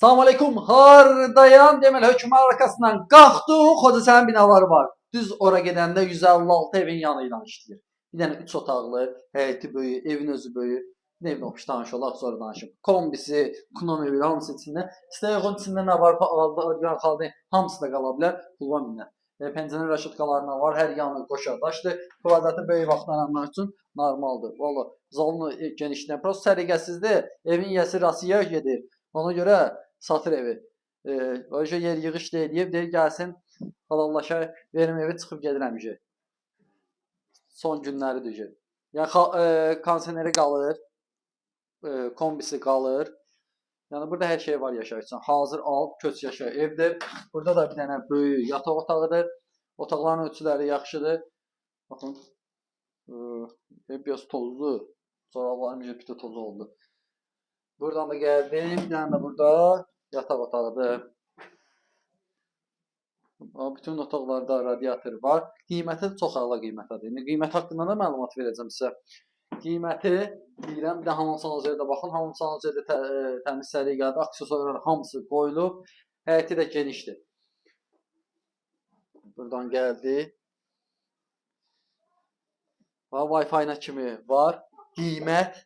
Salam aleykum, hardayam? Deməli, hökmün arxasından qalxdıq, Xocasən binaları var. Düz ora gedəndə 156 evin yanı ilə işləyir. Bir dənə 3 otaqlı, həyəti böyük, evin özü böyük. Bir evin oxuş danış olaq, sonra danışım. Kombisi, kunom evi, hamısı içində. İstəyəğin içində nə var, xaldı, hamısı da qala bilər, pulva minə. Pəncərə rəşatqalarına var, hər yanı qoşadaşdır. Kvadratı böyük vaxtlaranlar üçün normaldır. Valla, zalını genişləyən, prosto səliqəsizdir. Evin yəsi Rasiya gedir. Ona görə satır evi. Öyle yer yığış deyib, deyir gəlsin, halallaşa verim evi çıxıb gedirəm ki. Son günləridir ki. Yəni kondisioneri qalır, kombisi qalır. Yəni burada hər şey var yaşayış üçün. Hazır al, köç yaşa evdir. Burada da bir dənə böyük yataq otağıdır. Otaqların ölçüləri yaxşıdır. Baxın. Ev biraz tozlu. Çorablarım pito tozu oldu. Buradan da gəldim. Bir dənə də burada yataq otağıdır. Bütün otaqlarda radiator var. Qiyməti çox əla qiymətədir. İndi qiymət haqqında da məlumat verəcəm sizə. Qiyməti deyirəm, bir də hamamsanozerdə baxın. Hamamsanozerdə təmiz səliqəli, aksesuarlar hamısı qoyulub. Həyəti də genişdir. Buradan gəldi. Wi-Fi nə kimi var. Qiymət.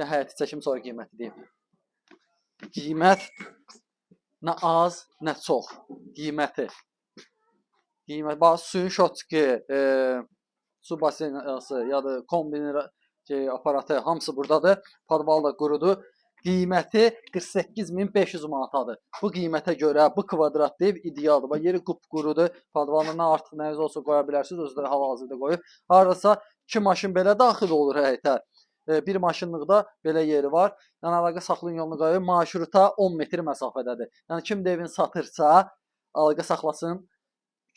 Həyəti çəkim sonra qiyməti deyim. Qiymət nə az, nə çox. Qiyməti. Bax, suyun şotki, su basenası, ya da kombiner aparatı hamısı buradadır. Podval da qurudur. Qiyməti 48.500 manatadır. Bu qiymətə görə bu kvadratlı ev idealdır. Bax, yeri qupqurudur. Podvalına artıq nəyiz olsa qoya bilərsiniz. Özləri hal-hazırda qoyub. Hardasa 2 maşın belə daxil olur həyətə. Bir maşınlıqda belə yeri var. Yəni əlaqə saxlayın yolunu qoyub. Marşruta 10 metr məsafədədir. Yəni kim də evini satırsa, əlaqə saxlasın.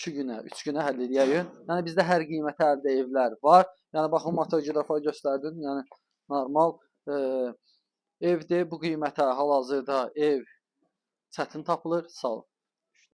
2 günə, 3 günə həll edəyək. Yəni bizdə hər qiymətə əldə evlər var. Yəni baxın, motografa göstərdim. Yəni normal evdir. Bu qiymətə hal-hazırda ev çətin tapılır. Sağ olun.